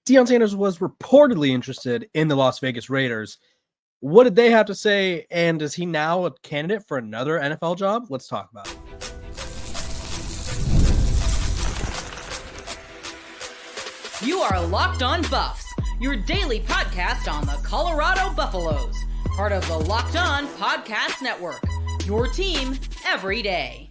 Deion Sanders was reportedly interested in the Las Vegas Raiders. What did they have to say? And is he now a candidate for another NFL job? Let's talk about it. You are Locked On Buffs, your daily podcast on the Colorado Buffaloes, part of the Locked On Podcast Network, your team every day.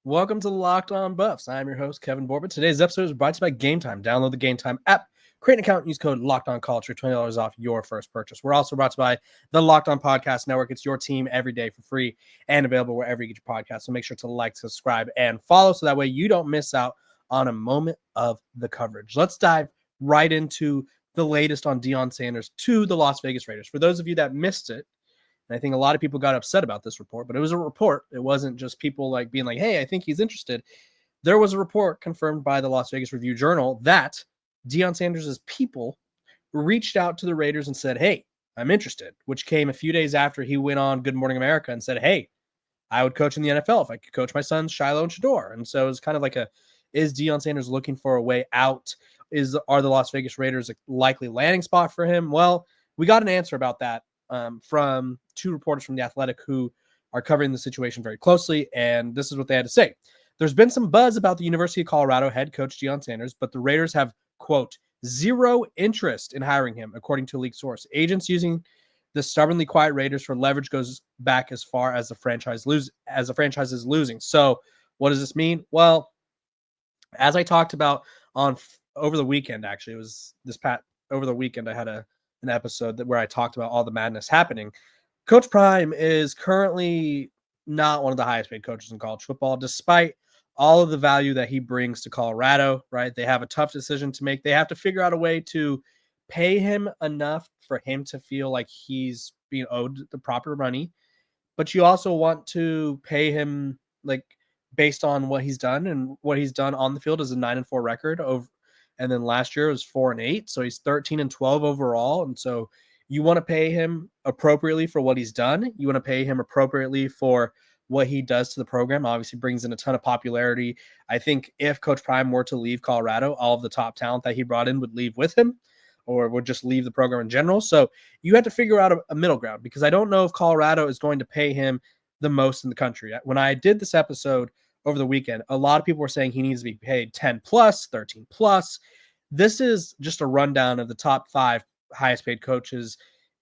Welcome to Locked On Buffs. I'm your host, Kevin Borba. Today's episode is brought to you by Game Time. Download the Game Time app, create an account, and use code LOCKEDONCollege for $20 off your first purchase. We're also brought to you by the Locked On Podcast Network. It's your team every day for free and available wherever you get your podcast. So make sure to like, subscribe, and follow so that way you don't miss out on a moment of the coverage. Let's dive right into the latest on Deion Sanders to the Las Vegas Raiders. For those of you that missed it, and I think a lot of people got upset about this report, but it was a report. It wasn't just people like being like, hey, I think he's interested. There was a report confirmed by the Las Vegas Review-Journal that Deion Sanders' people reached out to the Raiders and said, hey, I'm interested, which came a few days after he went on Good Morning America and said, hey, I would coach in the NFL if I could coach my sons, Shilo and Shedeur. And so it was kind of like is Deion Sanders looking for a way out? Are the Las Vegas Raiders a likely landing spot for him? Well, we got an answer about that from two reporters from The Athletic who are covering the situation very closely, and this is what they had to say. There's been some buzz about the University of Colorado head coach Deion Sanders, but the Raiders have, quote, zero interest in hiring him, according to a leaked source. Agents using the stubbornly quiet Raiders for leverage goes back as far as the franchise is losing. So what does this mean? Well, as I talked about over the weekend, actually, it was over the weekend, I had an episode where I talked about all the madness happening. Coach Prime is currently not one of the highest paid coaches in college football, despite all of the value that he brings to Colorado, right? They have a tough decision to make. They have to figure out a way to pay him enough for him to feel like he's being owed the proper money, but you also want to pay him like based on what he's done, and what he's done on the field is a 9-4 record and then last year was 4-8. So he's 13-12 overall. And so you want to pay him appropriately for what he's done. You want to pay him appropriately for what he does to the program. Obviously brings in a ton of popularity. I think if Coach Prime were to leave Colorado, all of the top talent that he brought in would leave with him or would just leave the program in general. So you have to figure out a middle ground, because I don't know if Colorado is going to pay him the most in the country. When I did this episode over the weekend, a lot of people were saying he needs to be paid 10 plus, 13 plus. This is just a rundown of the top 5 highest paid coaches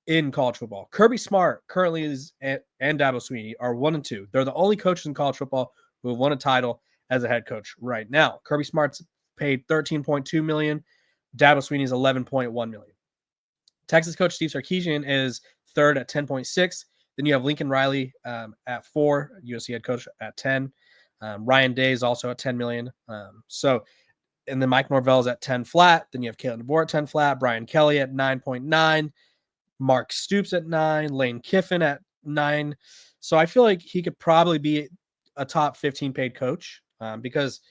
in college football. Kirby Smart currently and Dabo Swinney are 1 and 2. They're the only coaches in college football who have won a title as a head coach right now. Kirby Smart's paid $13.2 million. Dabo Swinney's $11.1 million. Texas coach Steve Sarkisian is 3rd at 10.6. Then you have Lincoln Riley at 4, USC head coach at 10. Ryan Day is also at 10 million. And then Mike Norvell is at 10 flat. Then you have Kalen DeBoer at 10 flat, Brian Kelly at 9.9, Mark Stoops at 9, Lane Kiffin at 9. So I feel like he could probably be a top 15 paid coach because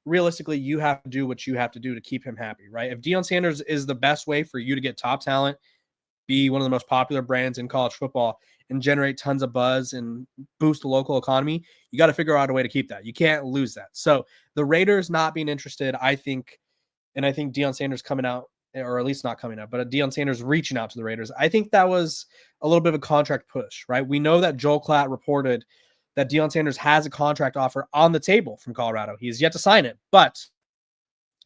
realistically, you have to do what you have to do to keep him happy, right? If Deion Sanders is the best way for you to get top talent, be one of the most popular brands in college football, and generate tons of buzz and boost the local economy, you got to figure out a way to keep that. You can't lose that. So the Raiders not being interested, I think Deion Sanders coming out, or at least not coming out, but Deion Sanders reaching out to the Raiders, I think that was a little bit of a contract push, right? We know that Joel Klatt reported that Deion Sanders has a contract offer on the table from Colorado. He has yet to sign it, but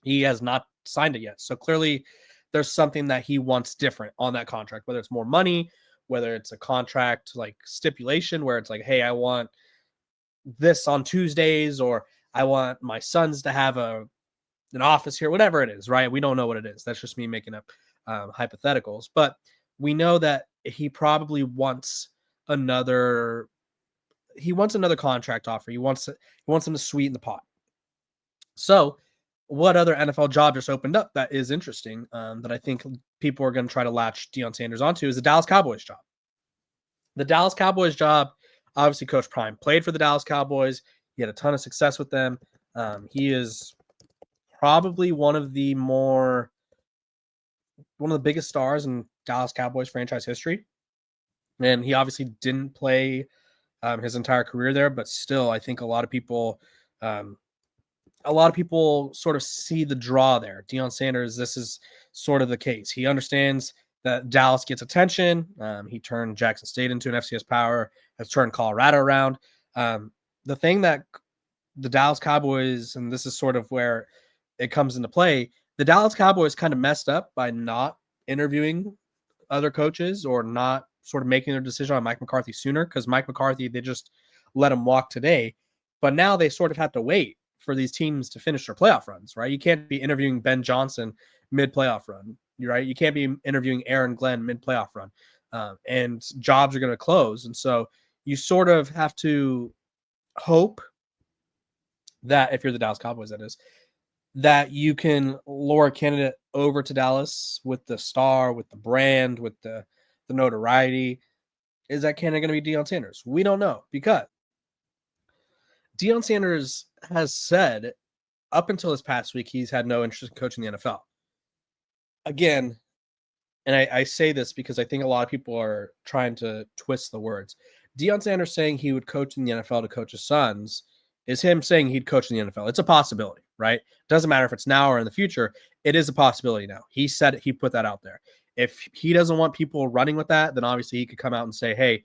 he has not signed it yet. So clearly there's something that he wants different on that contract, whether it's more money, whether it's a contract like stipulation where it's like, hey, I want this on Tuesdays, or I want my sons to have an office here, whatever it is, right? We don't know what it is. That's just me making up hypotheticals. But we know that he probably wants another contract offer. He wants him to sweeten the pot. So what other NFL job just opened up that is interesting that I think people are going to try to latch Deion Sanders onto is the Dallas Cowboys job. The Dallas Cowboys job, obviously Coach Prime played for the Dallas Cowboys. He had a ton of success with them. He is probably one of the biggest stars in Dallas Cowboys franchise history. And he obviously didn't play his entire career there, but still, I think a lot of people a lot of people sort of see the draw there. Deion Sanders, this is sort of the case. He understands that Dallas gets attention. He turned Jackson State into an FCS power, has turned Colorado around. The thing that the Dallas Cowboys, and this is sort of where it comes into play, the Dallas Cowboys kind of messed up by not interviewing other coaches or not sort of making their decision on Mike McCarthy sooner, because Mike McCarthy, they just let him walk today. But now they sort of have to wait for these teams to finish their playoff runs, right? You can't be interviewing Ben Johnson mid-playoff run, right? You can't be interviewing Aaron Glenn mid-playoff run. And jobs are going to close. And so you sort of have to hope that, if you're the Dallas Cowboys, that is, that you can lure a candidate over to Dallas with the star, with the brand, with the notoriety. Is that candidate going to be Deion Sanders? We don't know, because Deion Sanders has said up until this past week he's had no interest in coaching the NFL. Again, and I say this because I think a lot of people are trying to twist the words. Deion Sanders saying he would coach in the NFL to coach his sons is him saying he'd coach in the NFL. It's a possibility, right? Doesn't matter if it's now or in the future. It is a possibility now. He said it, he put that out there. If he doesn't want people running with that, then obviously he could come out and say, hey,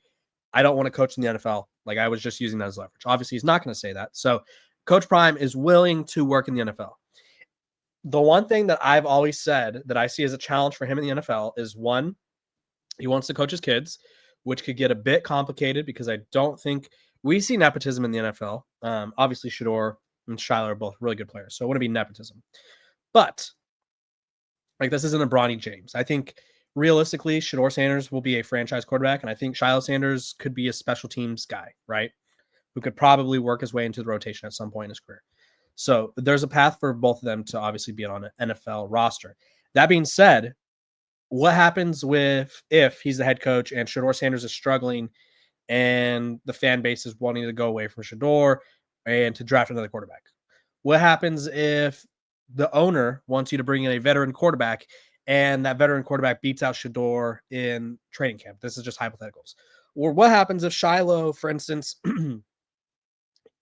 I don't want to coach in the NFL. Like, I was just using that as leverage. Obviously, he's not going to say that. So Coach Prime is willing to work in the NFL. The one thing that I've always said that I see as a challenge for him in the NFL is, one, he wants to coach his kids, which could get a bit complicated because I don't think we see nepotism in the NFL. Obviously, Shedeur and Shilo are both really good players, so it wouldn't be nepotism. But like, this isn't a Bronny James. I think realistically, Shedeur Sanders will be a franchise quarterback, and I think Shilo Sanders could be a special teams guy, right? Who could probably work his way into the rotation at some point in his career. So there's a path for both of them to obviously be on an NFL roster. That being said, what happens if he's the head coach and Shedeur Sanders is struggling and the fan base is wanting to go away from Shedeur and to draft another quarterback? What happens if the owner wants you to bring in a veteran quarterback and that veteran quarterback beats out Shedeur in training camp? This is just hypotheticals. Or what happens if Shilo, for instance,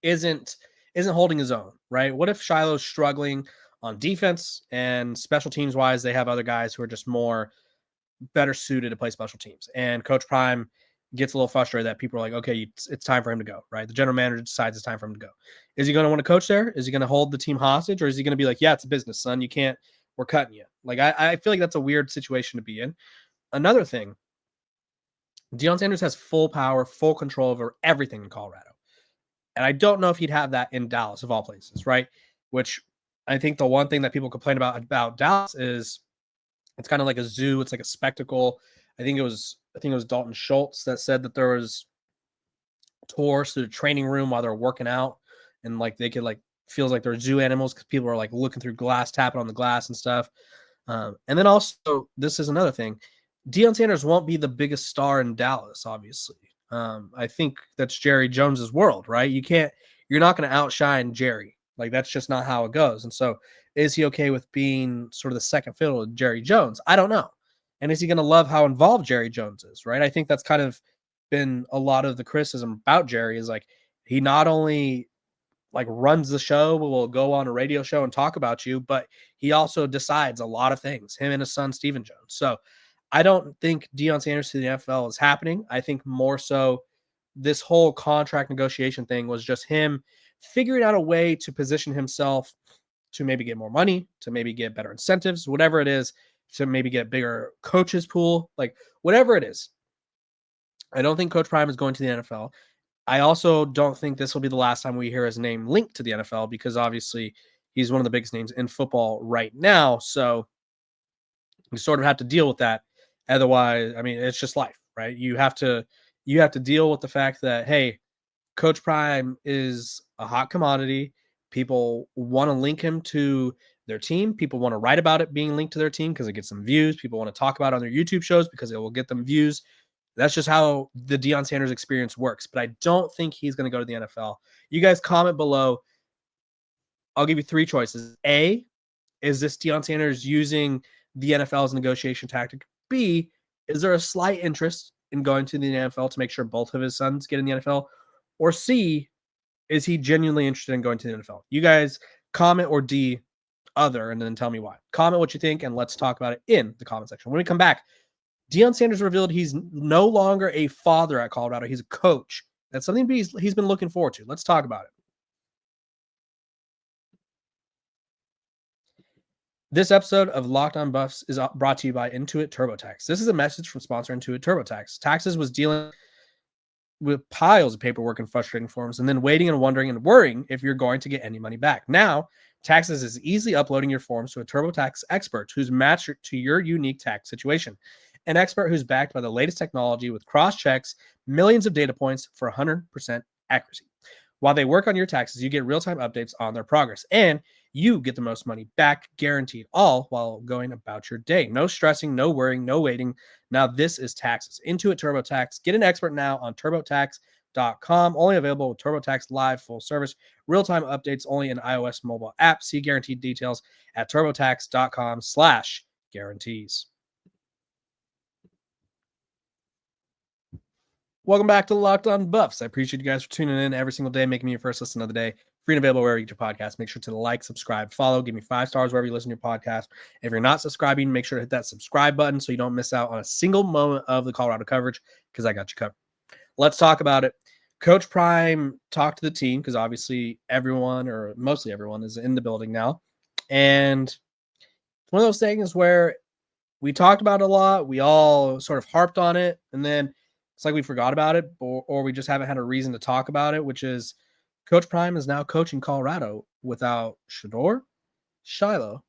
isn't holding his own, right? What if Shiloh's struggling on defense and special teams wise, they have other guys who are just better suited to play special teams, and Coach Prime gets a little frustrated that people are like, okay, it's time for him to go, right? The general manager decides it's time for him to go. Is he going to want to coach there? Is he going to hold the team hostage, or is he going to be like, yeah, it's a business, son, you can't, we're cutting you? Like, I feel like that's a weird situation to be in. Another thing, Deion Sanders has full power, full control over everything in Colorado. And I don't know if he'd have that in Dallas, of all places, right? Which I think the one thing that people complain about Dallas is it's kind of like a zoo. It's like a spectacle. I think it was Dalton Schultz that said that there was tours through the training room while they're working out, and like they could like feels like they're zoo animals because people are like looking through glass, tapping on the glass and stuff. And then also, this is another thing. Deion Sanders won't be the biggest star in Dallas, obviously. I think that's Jerry Jones's world, right? You're not going to outshine Jerry. Like, that's just not how it goes. And so is he okay with being sort of the second fiddle to Jerry Jones? I don't know. And is he going to love how involved Jerry Jones is, right? I think that's kind of been a lot of the criticism about Jerry, is like, he not only like runs the show, but will go on a radio show and talk about you, but he also decides a lot of things, him and his son, Stephen Jones. So I don't think Deion Sanders to the NFL is happening. I think more so this whole contract negotiation thing was just him figuring out a way to position himself to maybe get more money, to maybe get better incentives, whatever it is, to maybe get bigger coaches pool, like whatever it is. I don't think Coach Prime is going to the NFL. I also don't think this will be the last time we hear his name linked to the NFL, because obviously he's one of the biggest names in football right now. So you sort of have to deal with that. Otherwise, I mean, it's just life, right? You have to deal with the fact that, hey, Coach Prime is a hot commodity. People want to link him to their team. People want to write about it being linked to their team because it gets some views. People want to talk about it on their YouTube shows because it will get them views. That's just how the Deion Sanders experience works. But I don't think he's going to go to the NFL. You guys comment below. I'll give you three choices. A, is this Deion Sanders using the NFL as a negotiation tactic? B, is there a slight interest in going to the NFL to make sure both of his sons get in the NFL? Or C, is he genuinely interested in going to the NFL? You guys comment, or D, other, and then tell me why. Comment what you think, and let's talk about it in the comment section. When we come back, Deion Sanders revealed he's no longer a father at Colorado. He's a coach. That's something he's been looking forward to. Let's talk about it. This episode of Locked On Buffs is brought to you by Intuit TurboTax. This is a message from sponsor Intuit TurboTax. Taxes was dealing with piles of paperwork and frustrating forms, and then waiting and wondering and worrying if you're going to get any money back. Now, Taxes is easily uploading your forms to a TurboTax expert who's matched to your unique tax situation. An expert who's backed by the latest technology with cross-checks, millions of data points for 100% accuracy. While they work on your taxes, you get real-time updates on their progress, and you get the most money back guaranteed, all while going about your day. No stressing, no worrying, no waiting. Now this is Taxes. Intuit TurboTax. Get an expert now on TurboTax.com. Only available with TurboTax Live full service. Real-time updates only in iOS mobile app. See guaranteed details at TurboTax.com/guarantees. Welcome back to Locked On Buffs. I appreciate you guys for tuning in every single day, making me your first listen of the day. Free and available wherever you get your podcast. Make sure to like, subscribe, follow, give me 5 stars wherever you listen to your podcast. If you're not subscribing, make sure to hit that subscribe button so you don't miss out on a single moment of the Colorado coverage, because I got you covered. Let's talk about it. Coach Prime talked to the team because obviously everyone, or mostly everyone, is in the building now. And it's one of those things where we talked about it a lot. We all sort of harped on it, and then it's like we forgot about it, or we just haven't had a reason to talk about it, which is Coach Prime is now coaching Colorado without Shedeur, Shilo,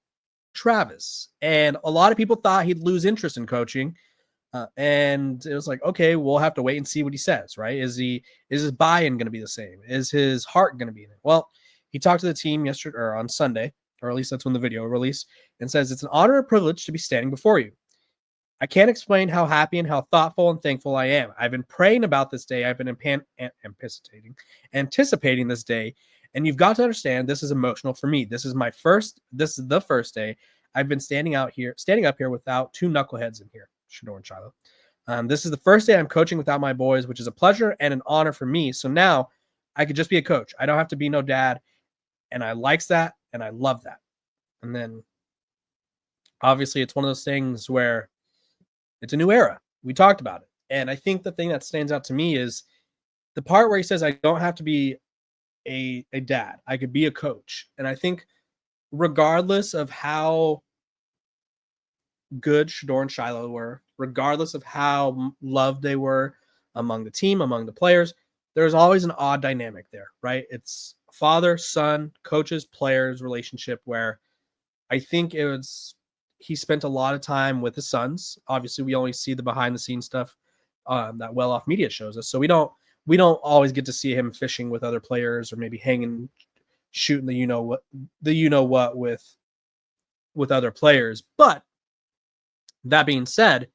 Travis. And a lot of people thought he'd lose interest in coaching. And it was like, okay, we'll have to wait and see what he says, right? Is his buy-in going to be the same? Is his heart going to be in it? Well, he talked to the team yesterday, or on Sunday, or at least that's when the video released, and says, it's an honor and privilege to be standing before you. I can't explain how happy and how thoughtful and thankful I am. I've been praying about this day. I've been anticipating this day. And you've got to understand, this is emotional for me. This is the first day I've been standing up here without 2 knuckleheads in here, Shedeur and Shilo. This is the first day I'm coaching without my boys, which is a pleasure and an honor for me. So now I could just be a coach. I don't have to be no dad. And I likes that. And I love that. And then obviously it's one of those things where it's a new era. We talked about it. And I think the thing that stands out to me is the part where he says, I don't have to be a dad. I could be a coach. And I think regardless of how good Shedeur and Shilo were, regardless of how loved they were among the team, among the players, there's always an odd dynamic there, right? It's father, son, coaches, players relationship where I think he spent a lot of time with his sons. Obviously, we only see the behind the scenes stuff that Well Off Media shows us. So we don't always get to see him fishing with other players or maybe hanging, shooting the you know what with other players. But that being said,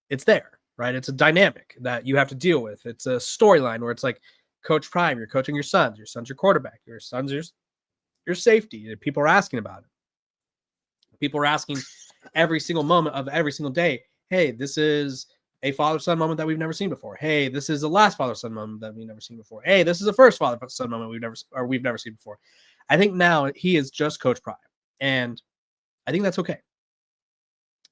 it's there, right? It's a dynamic that you have to deal with. It's a storyline where it's like Coach Prime, you're coaching your son's your quarterback, your son's your safety. People are asking about it. People are asking every single moment of every single day, hey, this is a father-son moment that we've never seen before. Hey, this is the last father-son moment that we've never seen before. Hey, this is the first father-son moment we've never seen before. I think now he is just Coach Prime, and I think that's okay.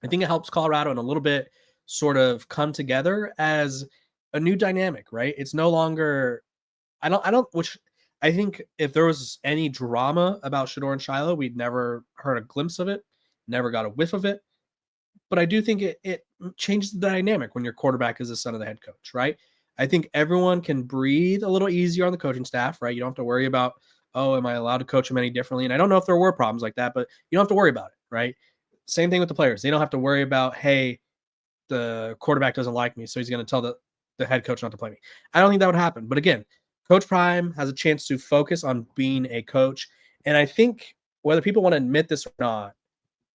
I think it helps Colorado in a little bit sort of come together as a new dynamic, right? It's no longer, which I think if there was any drama about Shedeur and Shilo, we'd never heard a glimpse of it, never got a whiff of it. But I do think it changes the dynamic when your quarterback is the son of the head coach, right? I think everyone can breathe a little easier on the coaching staff, right? You don't have to worry about, oh, am I allowed to coach him any differently? And I don't know if there were problems like that, but you don't have to worry about it, right? Same thing with the players. They don't have to worry about, hey, the quarterback doesn't like me, so he's going to tell the head coach not to play me. I don't think that would happen. But again, Coach Prime has a chance to focus on being a coach. And I think whether people want to admit this or not,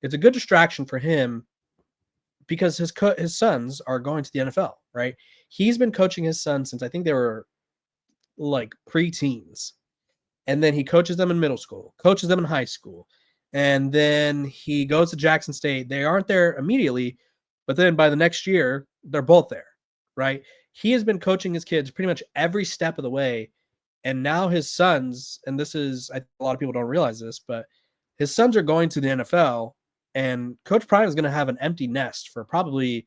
it's a good distraction for him because his sons are going to the NFL, right? He's been coaching his sons since I think they were like pre-teens. And then he coaches them in middle school, coaches them in high school. And then he goes to Jackson State. They aren't there immediately, but then by the next year, they're both there, right? He has been coaching his kids pretty much every step of the way And now his sons, and this is, I think a lot of people don't realize this, but his sons are going to the NFL, and Coach Prime is going to have an empty nest for probably,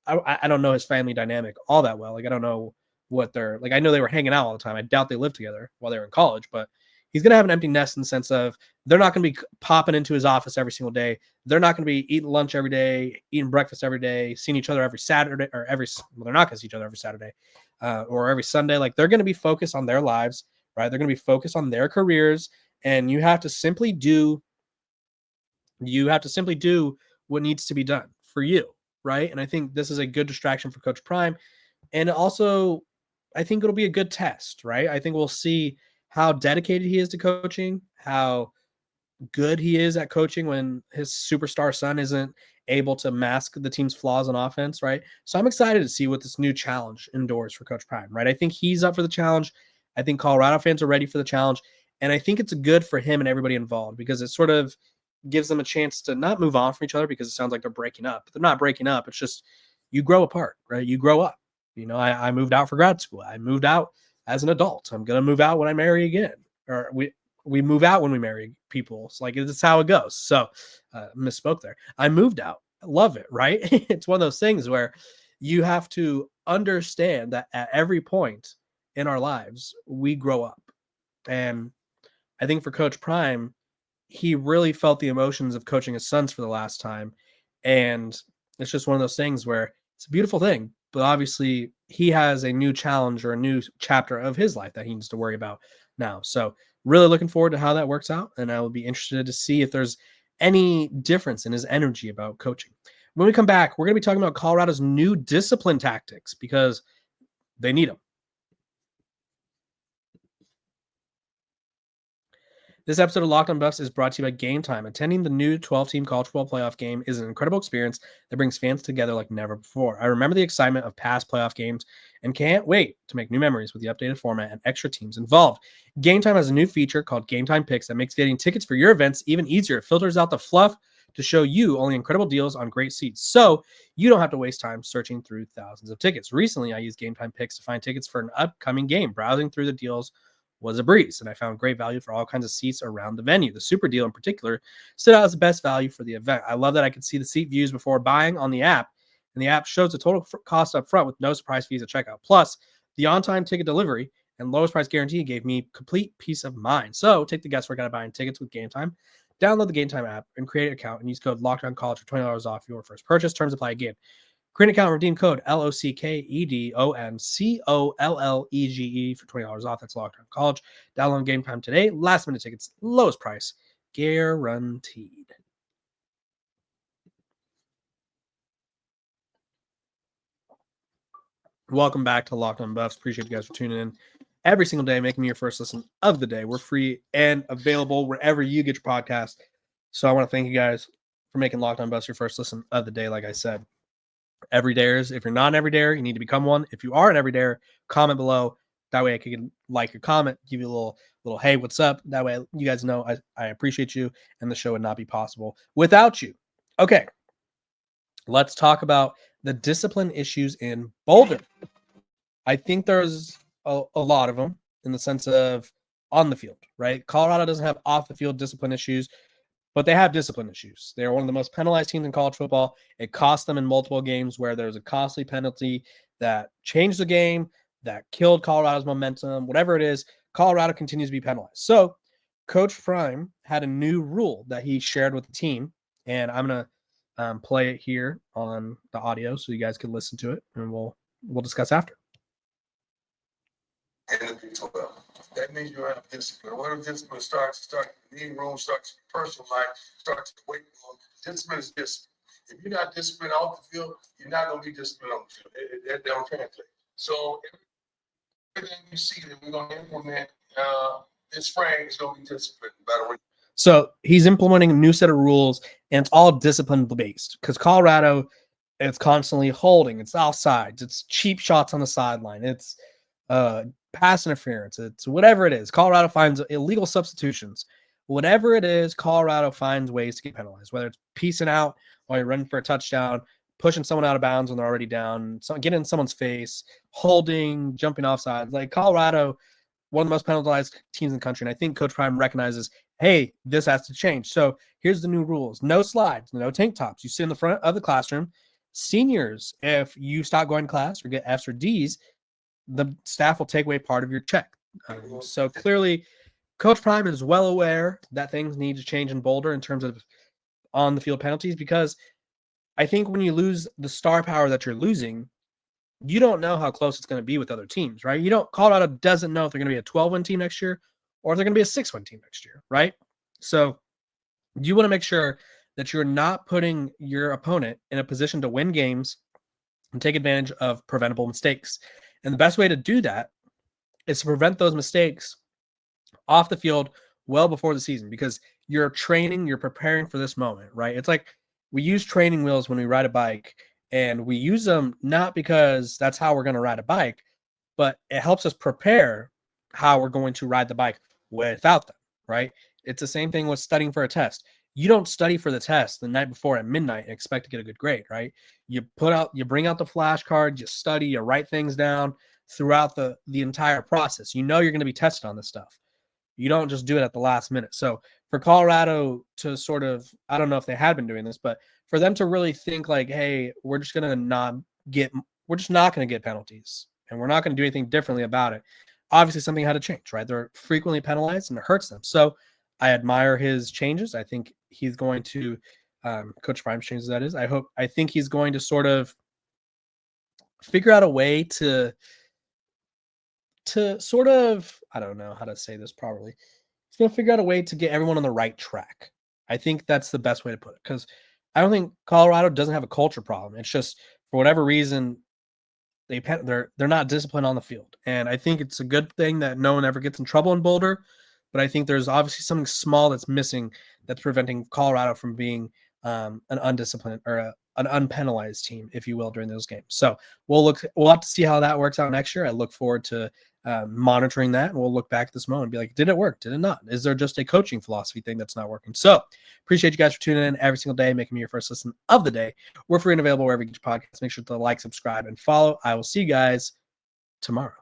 I don't know his family dynamic all that well. Like, I don't know what they're like. I know they were hanging out all the time. I doubt they lived together while they were in college, but he's going to have an empty nest in the sense of they're not going to be popping into his office every single day. They're not going to be eating lunch every day, eating breakfast every day, seeing each other every Saturday or they're not going to see each other every Saturday or every Sunday. Like, they're going to be focused on their lives, right? They're going to be focused on their careers, and you have to simply do what needs to be done for you, right? And I think this is a good distraction for Coach Prime. And also, I think it'll be a good test, right? I think we'll see how dedicated he is to coaching, how good he is at coaching when his superstar son isn't able to mask the team's flaws on offense, right? So I'm excited to see what this new challenge endures for Coach Prime, right? I think he's up for the challenge. I think Colorado fans are ready for the challenge. And I think it's good for him and everybody involved because it sort of gives them a chance to not move on from each other because it sounds like they're breaking up. But they're not breaking up. It's just you grow apart, right? You grow up. You know, I moved out for grad school. I moved out as an adult. I'm going to move out when I marry again. Or we move out when we marry people. It's like, it's how it goes. So misspoke there. I moved out. I love it, right? It's one of those things where you have to understand that at every point in our lives, we grow up. And I think for Coach Prime, he really felt the emotions of coaching his sons for the last time. And it's just one of those things where it's a beautiful thing, but obviously he has a new challenge or a new chapter of his life that he needs to worry about now. So really looking forward to how that works out. And I will be interested to see if there's any difference in his energy about coaching. When we come back, we're going to be talking about Colorado's new discipline tactics because they need them. This episode of Locked on Buffs is brought to you by Game Time. Attending the new 12-team college football playoff game is an incredible experience that brings fans together like never before. I remember the excitement of past playoff games and can't wait to make new memories with the updated format and extra teams involved. Game Time has a new feature called Game Time Picks that makes getting tickets for your events even easier. It filters out the fluff to show you only incredible deals on great seats, so you don't have to waste time searching through thousands of tickets. Recently, I used Game Time Picks to find tickets for an upcoming game. Browsing through the deals was a breeze, and I found great value for all kinds of seats around the venue. The Super Deal in particular stood out as the best value for the event. I love that I could see the seat views before buying on the app, and the app shows the total cost up front with no surprise fees at checkout. Plus, the on-time ticket delivery and lowest price guarantee gave me complete peace of mind. So take the guesswork out of buying tickets with Game Time. Download the Game Time app and create an account and use code LOCKEDONCollege for $20 off your first purchase. Terms apply again. Create an account and redeem code LOCKEDONCOLLEGE for $20 off. That's Locked On College. Download Game Time today. Last minute tickets, lowest price, guaranteed. Welcome back to Locked On Buffs. Appreciate you guys for tuning in every single day, making me your first listen of the day. We're free and available wherever you get your podcast. So I want to thank you guys for making Locked On Buffs your first listen of the day. Like I said, everydayers. If you're not an everydayer, you need to become one. If you are an everydayer, comment below. That way I can like your comment, give you a little hey, what's up? That way you guys know I appreciate you, and the show would not be possible without you. Okay, let's talk about the discipline issues in Boulder. I think there's a lot of them in the sense of on the field, right? Colorado doesn't have off the field discipline issues, but they have discipline issues. They're one of the most penalized teams in college football. It cost them in multiple games where there's a costly penalty that changed the game, that killed Colorado's momentum, whatever it is. Colorado continues to be penalized. So Coach Prime had a new rule that he shared with the team, and I'm going to play it here on the audio so you guys can listen to it, and we'll discuss after. In the Big 12. That means you have discipline. Where discipline starts in the meeting room, starts in your personal life, starts in the weight room. Discipline is discipline. If you're not disciplined off the field, you're not going to be disciplined on the field. They don't translate. So everything you see that we're going to implement this spring is going to be disciplined. So he's implementing a new set of rules, and it's all discipline based because Colorado, it's constantly holding, it's offsides, it's cheap shots on the sideline, it's pass interference, it's whatever it is. Colorado finds illegal substitutions. Whatever it is, Colorado finds ways to get penalized, whether it's piecing out while you're running for a touchdown, pushing someone out of bounds when they're already down, getting in someone's face, holding, jumping offsides. Like Colorado one of the most penalized teams in the country. And I think Coach Prime recognizes, hey, this has to change. So here's the new rules. No slides, no tank tops. You sit in the front of the classroom. Seniors, if you stop going to class or get F's or D's, the staff will take away part of your check. So clearly, Coach Prime is well aware that things need to change in Boulder in terms of on the field penalties, because I think when you lose the star power that you're losing, you don't know how close it's going to be with other teams, right? Colorado doesn't know if they're going to be a 12-win team next year or if they're going to be a 6-win team next year, right? So you want to make sure that you're not putting your opponent in a position to win games and take advantage of preventable mistakes. And the best way to do that is to prevent those mistakes off the field well before the season, because you're training, you're preparing for this moment, right? It's like we use training wheels when we ride a bike, and we use them not because that's how we're going to ride a bike, but it helps us prepare how we're going to ride the bike without them, right? It's the same thing with studying for a test. You don't study for the test the night before at midnight and expect to get a good grade, right? You bring out the flashcards, you study, you write things down throughout the entire process. You know you're going to be tested on this stuff. You don't just do it at the last minute. So for Colorado to sort of, I don't know if they had been doing this, but for them to really think like, hey, we're just not going to get penalties, and we're not going to do anything differently about it. Obviously something had to change, right? They're frequently penalized and it hurts them. So I admire his changes. I think he's going to, Coach Prime's changes, that is. I think he's going to sort of figure out a way to sort of, I don't know how to say this properly. He's going to figure out a way to get everyone on the right track. I think that's the best way to put it, because I don't think Colorado doesn't have a culture problem. It's just for whatever reason, they're not disciplined on the field. And I think it's a good thing that no one ever gets in trouble in Boulder, but I think there's obviously something small that's missing that's preventing Colorado from being an undisciplined or an unpenalized team, if you will, during those games. So we'll have to see how that works out next year. I look forward to monitoring that, and we'll look back at this moment and be like, did it work? Did it not? Is there just a coaching philosophy thing that's not working? So appreciate you guys for tuning in every single day, making me your first listen of the day. We're free and available wherever you get your podcasts. Make sure to like, subscribe, and follow. I will see you guys tomorrow.